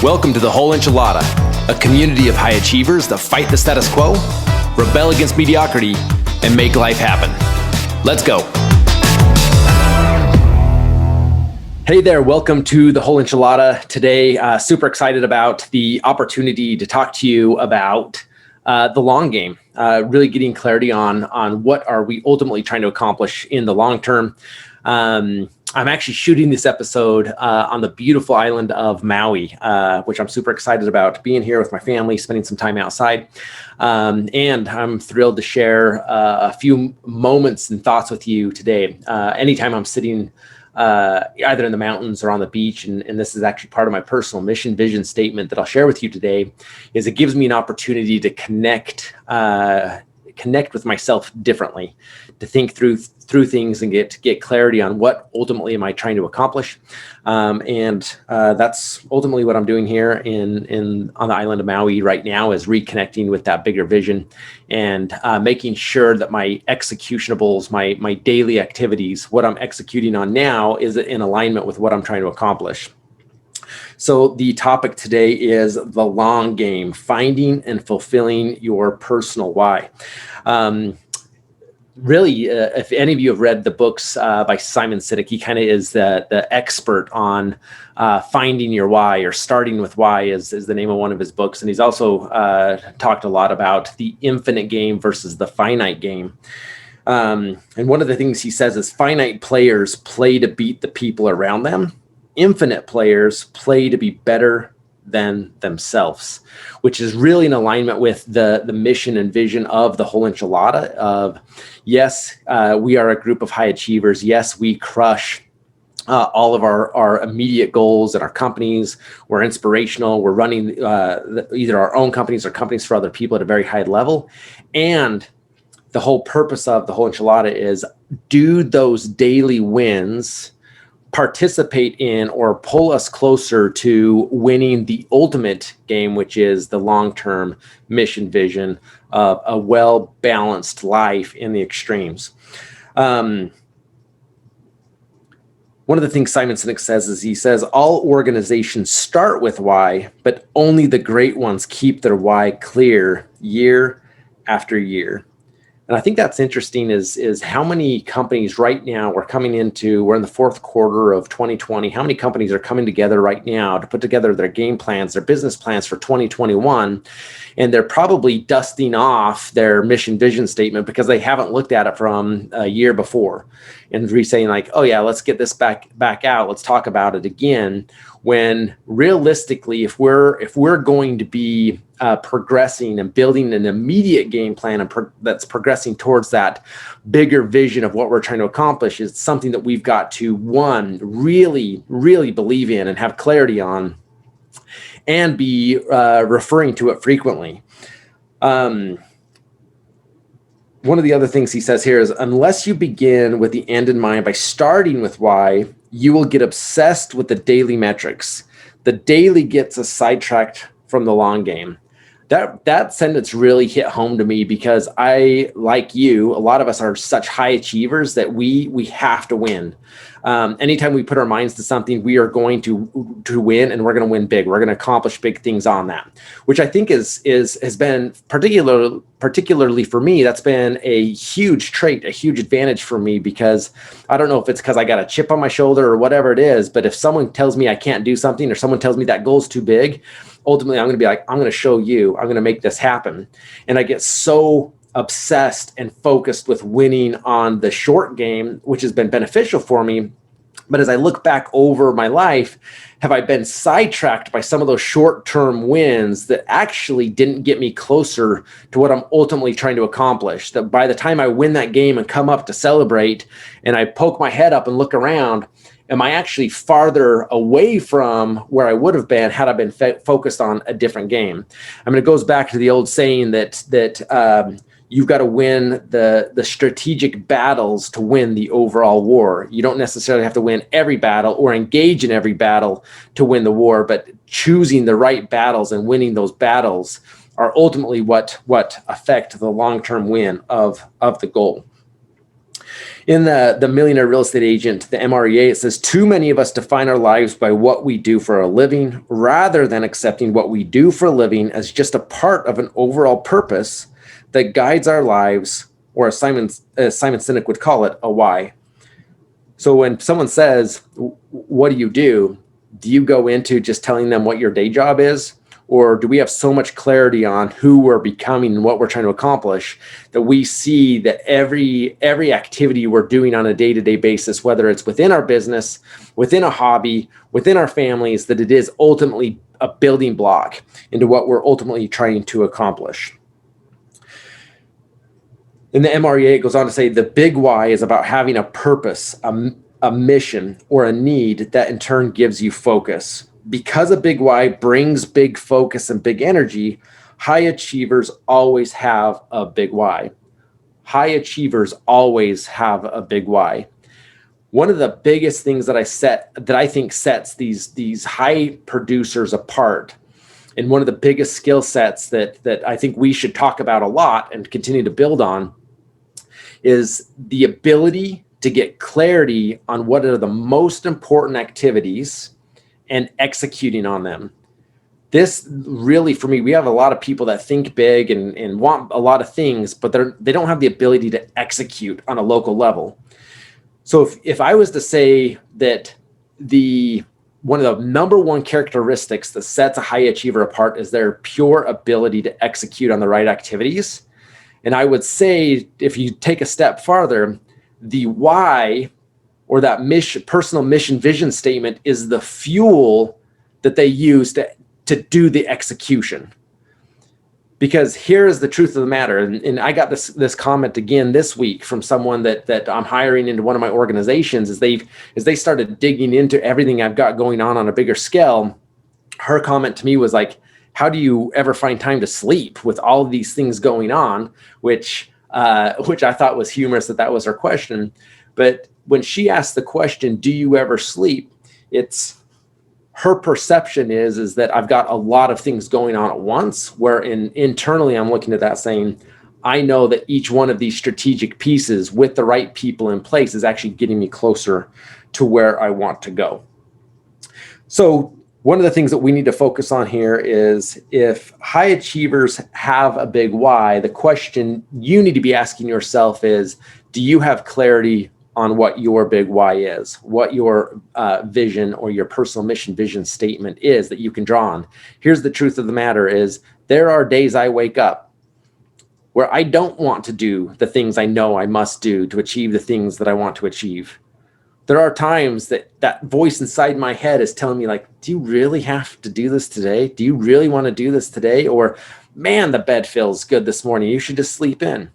Welcome to the Whole Enchilada, a community of high achievers that fight the status quo, rebel against mediocrity, and make life happen. Let's go. Hey there, welcome to the Whole Enchilada. Today, super excited about the opportunity to talk to you about the long game, really getting clarity on what are we ultimately trying to accomplish in the long term. I'm actually shooting this episode on the beautiful island of Maui, which I'm super excited about being here with my family, spending some time outside. And I'm thrilled to share a few moments and thoughts with you today. Anytime I'm sitting either in the mountains or on the beach, and this is actually part of my personal mission vision statement that I'll share with you today, is it gives me an opportunity to connect with myself differently, to think through things and get clarity on what ultimately am I trying to accomplish. And that's ultimately what I'm doing here on the island of Maui right now, is reconnecting with that bigger vision and making sure that my executables, my daily activities, what I'm executing on now is in alignment with what I'm trying to accomplish. So the topic today is the long game, finding and fulfilling your personal why. Really, if any of you have read the books by Simon Sinek, he kind of is the expert on finding your why, or starting with why is the name of one of his books. And he's also talked a lot about the infinite game versus the finite game. And one of the things he says is finite players play to beat the people around them. Infinite players play to be better than themselves, which is really in alignment with the mission and vision of the Whole Enchilada of, yes, we are a group of high achievers. Yes, we crush all of our immediate goals in our companies. We're inspirational. We're running either our own companies or companies for other people at a very high level. And the whole purpose of the Whole Enchilada is do those daily wins participate in or pull us closer to winning the ultimate game, which is the long-term mission vision of a well-balanced life in the extremes. One of the things Simon Sinek says is, he says, all organizations start with why, but only the great ones keep their why clear year after year. And I think that's interesting is how many companies right now we're in the fourth quarter of 2020. How many companies are coming together right now to put together their game plans, their business plans for 2021. And they're probably dusting off their mission vision statement because they haven't looked at it from a year before and saying like, oh yeah, let's get this back out. Let's talk about it again. When realistically, if we're going to be progressing and building an immediate game plan that's progressing towards that bigger vision of what we're trying to accomplish, is something that we've got to, one, really, really believe in and have clarity on, and be referring to it frequently. One of the other things he says here is, unless you begin with the end in mind by starting with why, you will get obsessed with the daily metrics. The daily gets us sidetracked from the long game. That sentence really hit home to me because I, like you, a lot of us are such high achievers that we have to win. Anytime we put our minds to something, we are going to win, and we're going to win big. We're going to accomplish big things on that, which I think has been particularly for me, that's been a huge trait, a huge advantage for me, because I don't know if it's because I got a chip on my shoulder or whatever it is, but if someone tells me I can't do something, or someone tells me that goal's too big, ultimately I'm going to be like, I'm going to show you, I'm going to make this happen. And I get so obsessed and focused with winning on the short game, which has been beneficial for me. But as I look back over my life, have I been sidetracked by some of those short-term wins that actually didn't get me closer to what I'm ultimately trying to accomplish? That by the time I win that game and come up to celebrate, and I poke my head up and look around, am I actually farther away from where I would have been had I been focused on a different game? I mean, it goes back to the old saying that you've got to win the strategic battles to win the overall war. You don't necessarily have to win every battle or engage in every battle to win the war, but choosing the right battles and winning those battles are ultimately what affect the long-term win of the goal. In the Millionaire Real Estate Agent, the MREA, it says, too many of us define our lives by what we do for a living rather than accepting what we do for a living as just a part of an overall purpose that guides our lives, or as Simon Sinek would call it, a why. So when someone says, what do? Do you go into just telling them what your day job is? Or do we have so much clarity on who we're becoming and what we're trying to accomplish that we see that every activity we're doing on a day-to-day basis, whether it's within our business, within a hobby, within our families, that it is ultimately a building block into what we're ultimately trying to accomplish? In the MREA, it goes on to say the big why is about having a purpose, a mission, or a need that in turn gives you focus. Because a big why brings big focus and big energy, high achievers always have a big why. High achievers always have a big why. One of the biggest things that I think sets these high producers apart, and one of the biggest skill sets that I think we should talk about a lot and continue to build on, is the ability to get clarity on what are the most important activities and executing on them. This really, for me, we have a lot of people that think big and want a lot of things, but they don't have the ability to execute on a local level. So if I was to say that one of the number one characteristics that sets a high achiever apart is their pure ability to execute on the right activities. And I would say, if you take a step farther, the why, or that personal mission vision statement, is the fuel that they use to do the execution. Because here is the truth of the matter, and I got this comment again this week from someone that I'm hiring into one of my organizations. As they started digging into everything I've got going on a bigger scale, her comment to me was like, how do you ever find time to sleep with all of these things going on? Which I thought was humorous that was her question. But when she asked the question, do you ever sleep? It's her perception is that I've got a lot of things going on at once, where internally I'm looking at that saying, I know that each one of these strategic pieces with the right people in place is actually getting me closer to where I want to go. So one of the things that we need to focus on here is, if high achievers have a big why, the question you need to be asking yourself is, do you have clarity on what your big why is, what your vision or your personal mission vision statement is that you can draw on? Here's the truth of the matter is, there are days I wake up where I don't want to do the things I know I must do to achieve the things that I want to achieve. There are times that voice inside my head is telling me, like, do you really have to do this today? Do you really want to do this today? Or, man, the bed feels good this morning, you should just sleep in.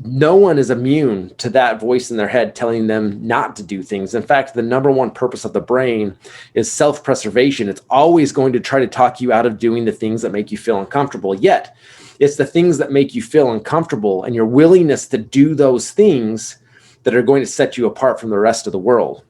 No one is immune to that voice in their head telling them not to do things. In fact, the number one purpose of the brain is self-preservation. It's always going to try to talk you out of doing the things that make you feel uncomfortable. Yet, it's the things that make you feel uncomfortable and your willingness to do those things that are going to set you apart from the rest of the world.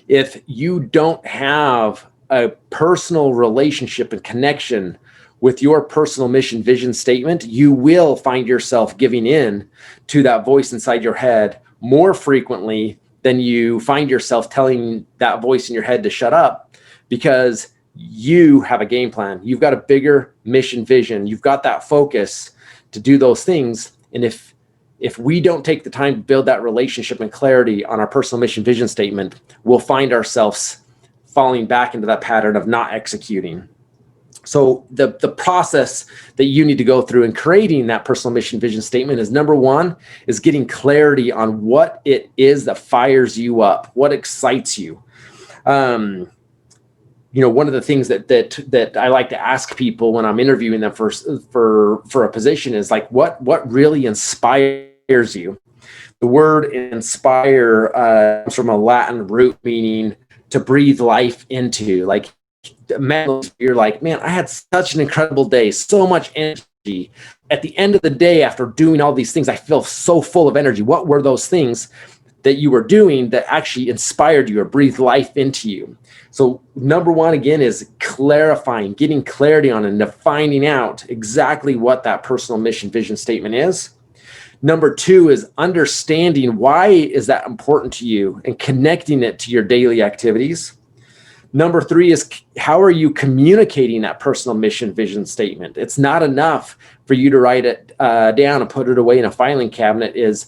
If you don't have a personal relationship and connection with your personal mission vision statement, you will find yourself giving in to that voice inside your head more frequently than you find yourself telling that voice in your head to shut up, because you have a game plan. You've got a bigger mission vision. You've got that focus to do those things. And if we don't take the time to build that relationship and clarity on our personal mission vision statement, we'll find ourselves falling back into that pattern of not executing. So the process that you need to go through in creating that personal mission vision statement is, number one, is getting clarity on what it is that fires you up, what excites you. One of the things that I like to ask people when I'm interviewing them for a position is, like, what really inspires you? The word inspire comes from a Latin root meaning to breathe life into. Like, you're like, man, I had such an incredible day, so much energy. At the end of the day, after doing all these things, I feel so full of energy. What were those things that you were doing that actually inspired you or breathed life into you? So number one, again, is clarifying, getting clarity on and defining out exactly what that personal mission vision statement is. Number two is understanding why is that important to you and connecting it to your daily activities. Number three is how are you communicating that personal mission vision statement? It's not enough for you to write it down and put it away in a filing cabinet. Is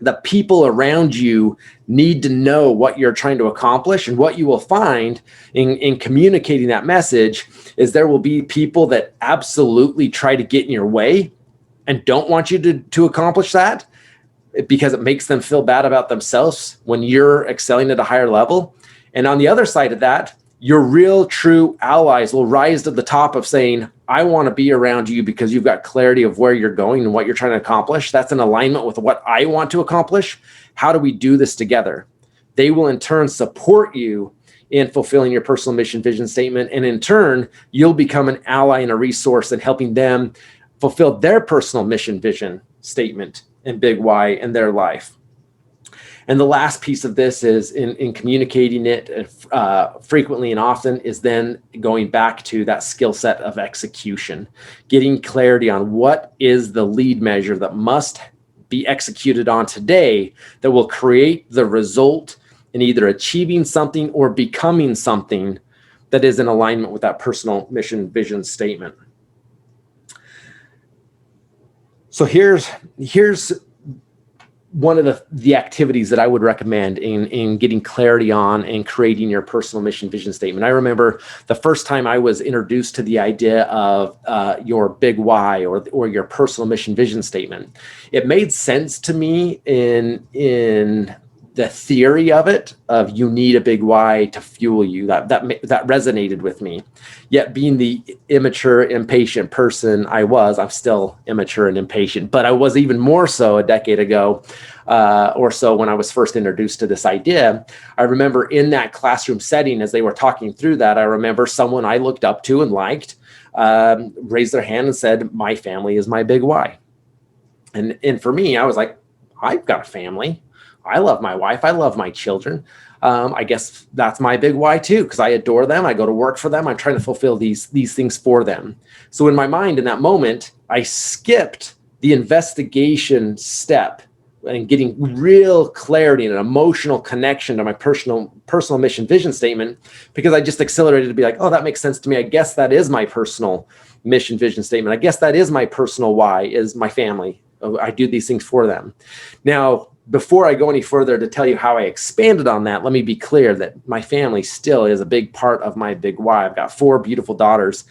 the people around you need to know what you're trying to accomplish. And what you will find in communicating that message is there will be people that absolutely try to get in your way and don't want you to accomplish that because it makes them feel bad about themselves when you're excelling at a higher level. And on the other side of that, your real true allies will rise to the top of saying, I want to be around you because you've got clarity of where you're going and what you're trying to accomplish. That's in alignment with what I want to accomplish. How do we do this together? They will in turn support you in fulfilling your personal mission vision statement. And in turn, you'll become an ally and a resource in helping them fulfill their personal mission vision statement and big why in their life. And the last piece of this is in communicating it frequently and often is then going back to that skill set of execution, getting clarity on what is the lead measure that must be executed on today that will create the result in either achieving something or becoming something that is in alignment with that personal mission vision statement. So here's one of the activities that I would recommend in getting clarity on and creating your personal mission vision statement. I remember the first time I was introduced to the idea of your big why or your personal mission vision statement. It made sense to me in the theory of it, of you need a big why to fuel you. That resonated with me. Yet being the immature, impatient person I'm still immature and impatient, but I was even more so a decade ago or so when I was first introduced to this idea. I remember in that classroom setting, as they were talking through that, I remember someone I looked up to and liked raised their hand and said, my family is my big why. And for me, I was like, I've got a family. I love my wife. I love my children. I guess that's my big why too, because I adore them. I go to work for them. I'm trying to fulfill these things for them. So in my mind, in that moment, I skipped the investigation step and getting real clarity and an emotional connection to my personal mission vision statement, because I just accelerated to be like, oh, that makes sense to me. I guess that is my personal mission vision statement. I guess that is my personal why, is my family. I do these things for them. Now, before I go any further to tell you how I expanded on that, let me be clear that my family still is a big part of my big why. I've got 4 beautiful daughters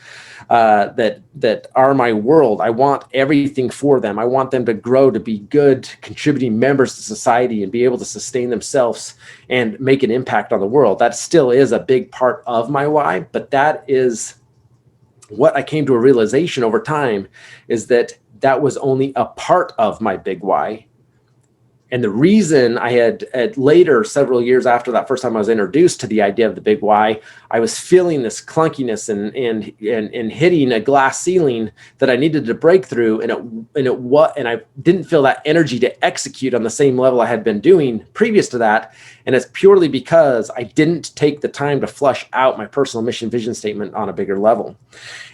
that are my world. I want everything for them. I want them to grow to be good, contributing members to society and be able to sustain themselves and make an impact on the world. That still is a big part of my why, but that is what I came to a realization over time, is that was only a part of my big why. And the reason I had later, several years after that first time I was introduced to the idea of the big why, I was feeling this clunkiness and hitting a glass ceiling that I needed to break through. And I didn't feel that energy to execute on the same level I had been doing previous to that. And it's purely because I didn't take the time to flush out my personal mission vision statement on a bigger level.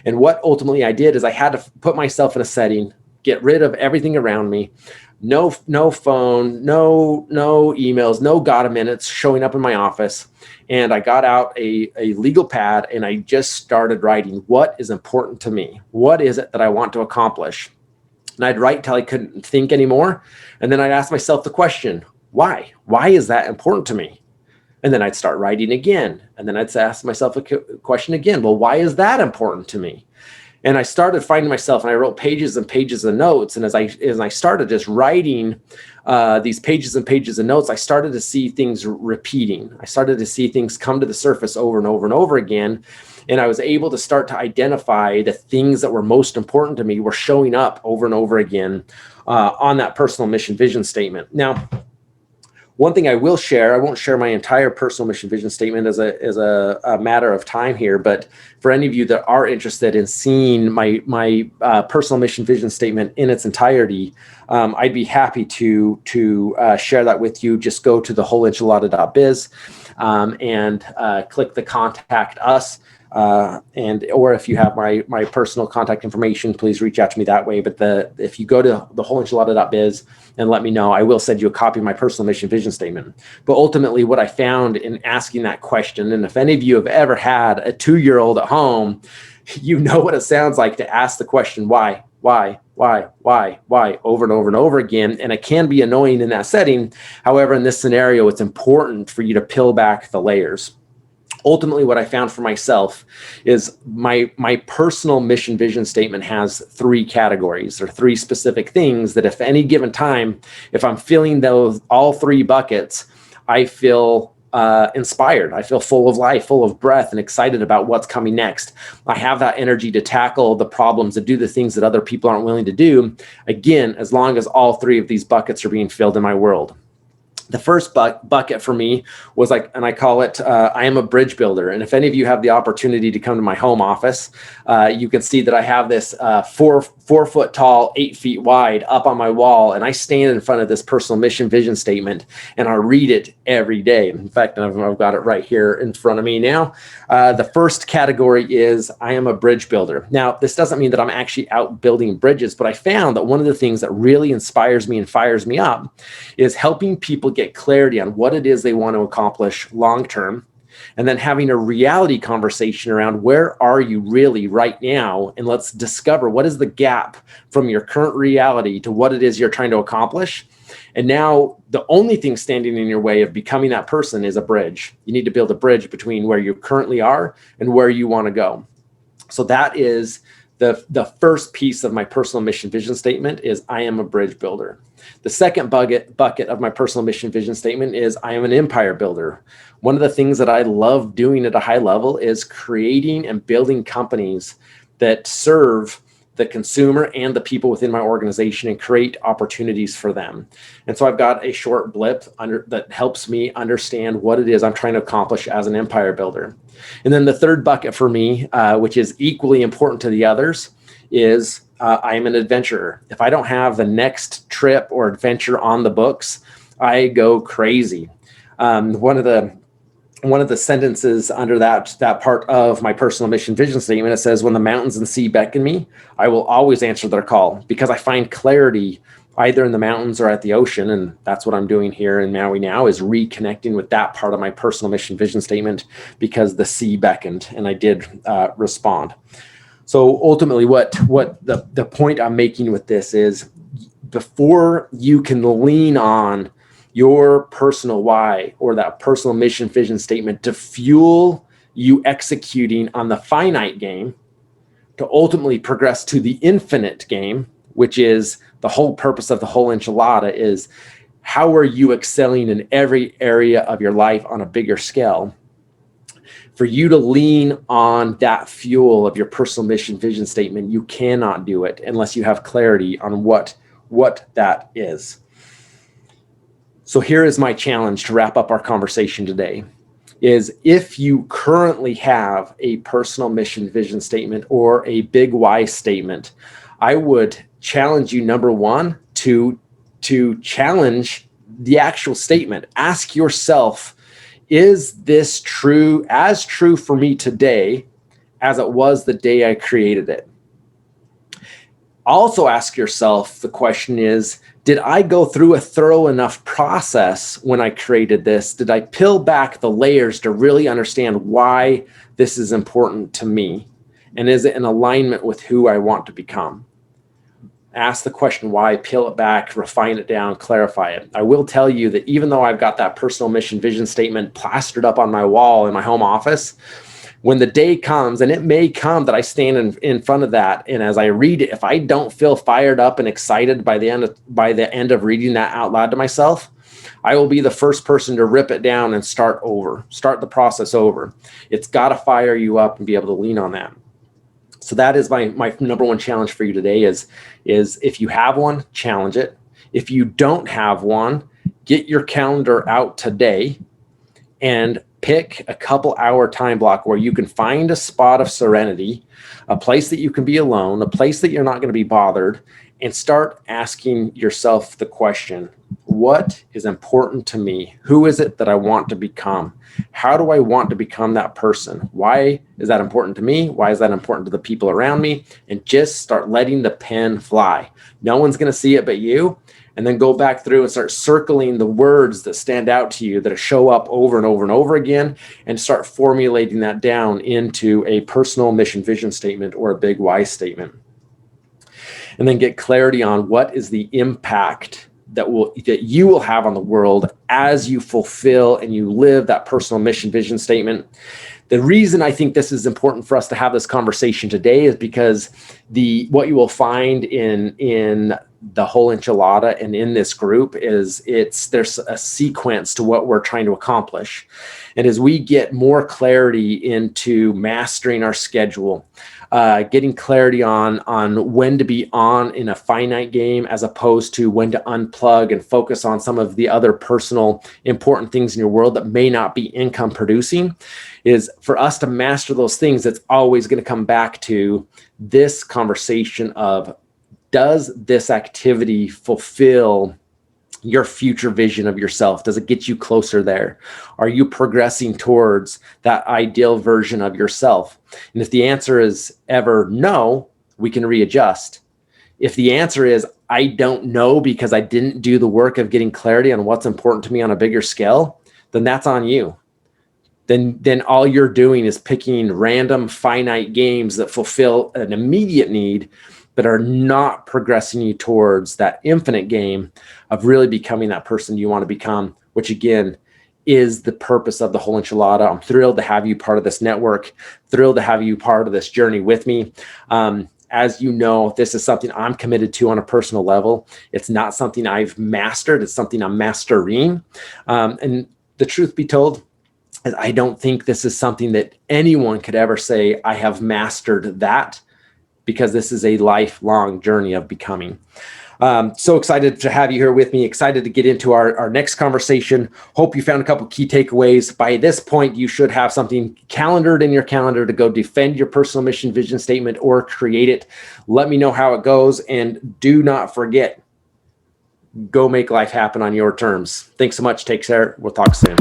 And what ultimately I did is I had to put myself in a setting, get rid of everything around me. No phone, no emails, no gotta minutes showing up in my office. And I got out a legal pad and I just started writing, what is important to me? What is it that I want to accomplish? And I'd write till I couldn't think anymore. And then I'd ask myself the question, why? Why is that important to me? And then I'd start writing again. And then I'd ask myself a question again. Well, why is that important to me? And I started finding myself, and I wrote pages and pages of notes. And as I started just writing these pages and pages of notes, I started to see things repeating. I started to see things come to the surface over and over and over again. And I was able to start to identify the things that were most important to me were showing up over and over again on that personal mission vision statement. Now, one thing I will share, I won't share my entire personal mission vision statement as a matter of time here, but for any of you that are interested in seeing my personal mission vision statement in its entirety, I'd be happy to share that with you. Just go to thewholeenchilada.biz and click the contact us or if you have my personal contact information, please reach out to me that way. But if you go to thewholeenchilada.biz and let me know, I will send you a copy of my personal mission vision statement. But ultimately, what I found in asking that question, and if any of you have ever had a 2-year-old at home, you know what it sounds like to ask the question, why, over and over and over again. And it can be annoying in that setting. However, in this scenario, it's important for you to peel back the layers. Ultimately, what I found for myself is my personal mission vision statement has 3 categories, or 3 specific things that if any given time, if I'm filling those all 3 buckets, I feel inspired. I feel full of life, full of breath, and excited about what's coming next. I have that energy to tackle the problems, to do the things that other people aren't willing to do. Again, as long as all 3 of these buckets are being filled in my world. The first bucket for me was and I call it, I am a bridge builder. And if any of you have the opportunity to come to my home office, you can see that I have this 4 foot tall, 8 feet wide up on my wall. And I stand in front of this personal mission vision statement and I read it every day. In fact, I've got it right here in front of me now. The first category is I am a bridge builder. Now, this doesn't mean that I'm actually out building bridges, but I found that one of the things that really inspires me and fires me up is helping people get clarity on what it is they want to accomplish long term, and then having a reality conversation around where are you really right now, and let's discover what is the gap from your current reality to what it is you're trying to accomplish. And now the only thing standing in your way of becoming that person is a bridge. You need to build a bridge between where you currently are and where you want to go. So that is the first piece of my personal mission vision statement is I am a bridge builder. The second bucket of my personal mission vision statement is I am an empire builder. One of the things that I love doing at a high level is creating and building companies that serve the consumer and the people within my organization and create opportunities for them. And so I've got a short blip that helps me understand what it is I'm trying to accomplish as an empire builder. And then the third bucket for me, which is equally important to the others, is I am an adventurer. If I don't have the next trip or adventure on the books, I go crazy. One of the sentences under that part of my personal mission vision statement, it says, when the mountains and sea beckon me, I will always answer their call, because I find clarity either in the mountains or at the ocean. And that's what I'm doing here in Maui now, is reconnecting with that part of my personal mission vision statement, because the sea beckoned and I did respond. So ultimately what the point I'm making with this is, before you can lean on your personal why or that personal mission vision statement to fuel you executing on the finite game, to ultimately progress to the infinite game, which is the whole purpose of the whole enchilada, is how are you excelling in every area of your life on a bigger scale? For you to lean on that fuel of your personal mission vision statement, you cannot do it unless you have clarity on what that is. So here is my challenge to wrap up our conversation today, is if you currently have a personal mission vision statement or a big why statement, I would challenge you, number one, to challenge the actual statement. Ask yourself, is this true for me today as it was the day I created it? Also ask yourself, the question is, did I go through a thorough enough process when I created this? Did I peel back the layers to really understand why this is important to me? And is it in alignment with who I want to become? Ask the question why, peel it back, refine it down, clarify it. I will tell you that even though I've got that personal mission vision statement plastered up on my wall in my home office, when the day comes, and it may come that I stand in front of that, and as I read it, if I don't feel fired up and excited by the end of reading that out loud to myself, I will be the first person to rip it down and start the process over. It's got to fire you up and be able to lean on that. So that is my number one challenge for you today is if you have one, challenge it. If you don't have one, get your calendar out today and pick a couple hour time block where you can find a spot of serenity, a place that you can be alone, a place that you're not going to be bothered, and start asking yourself the question, what is important to me? Who is it that I want to become? How do I want to become that person? Why is that important to me? Why is that important to the people around me? And just start letting the pen fly. No one's going to see it but you. And then go back through and start circling the words that stand out to you, that show up over and over and over again, and start formulating that down into a personal mission vision statement or a big why statement. And then get clarity on what is the impact that you will have on the world as you fulfill and you live that personal mission vision statement. The reason I think this is important for us to have this conversation today is because what you will find in the whole enchilada and in this group is there's a sequence to what we're trying to accomplish. And as we get more clarity into mastering our schedule, getting clarity on when to be on in a finite game as opposed to when to unplug and focus on some of the other personal important things in your world that may not be income producing, is for us to master those things. It's always going to come back to this conversation of, does this activity fulfill your future vision of yourself? Does it get you closer there? Are you progressing towards that ideal version of yourself? And if the answer is ever no, we can readjust. If the answer is, I don't know because I didn't do the work of getting clarity on what's important to me on a bigger scale, then that's on you. Then all you're doing is picking random finite games that fulfill an immediate need, but are not progressing you towards that infinite game of really becoming that person you want to become, which again is the purpose of the whole enchilada. I'm thrilled to have you part of this network, thrilled to have you part of this journey with me. As you know, this is something I'm committed to on a personal level. It's not something I've mastered. It's something I'm mastering. And the truth be told, I don't think this is something that anyone could ever say, I have mastered that, because this is a lifelong journey of becoming. So excited to have you here with me, excited to get into our next conversation. Hope you found a couple key takeaways. By this point, you should have something calendared in your calendar to go defend your personal mission vision statement or create it. Let me know how it goes. And do not forget, go make life happen on your terms. Thanks so much. Take care. We'll talk soon.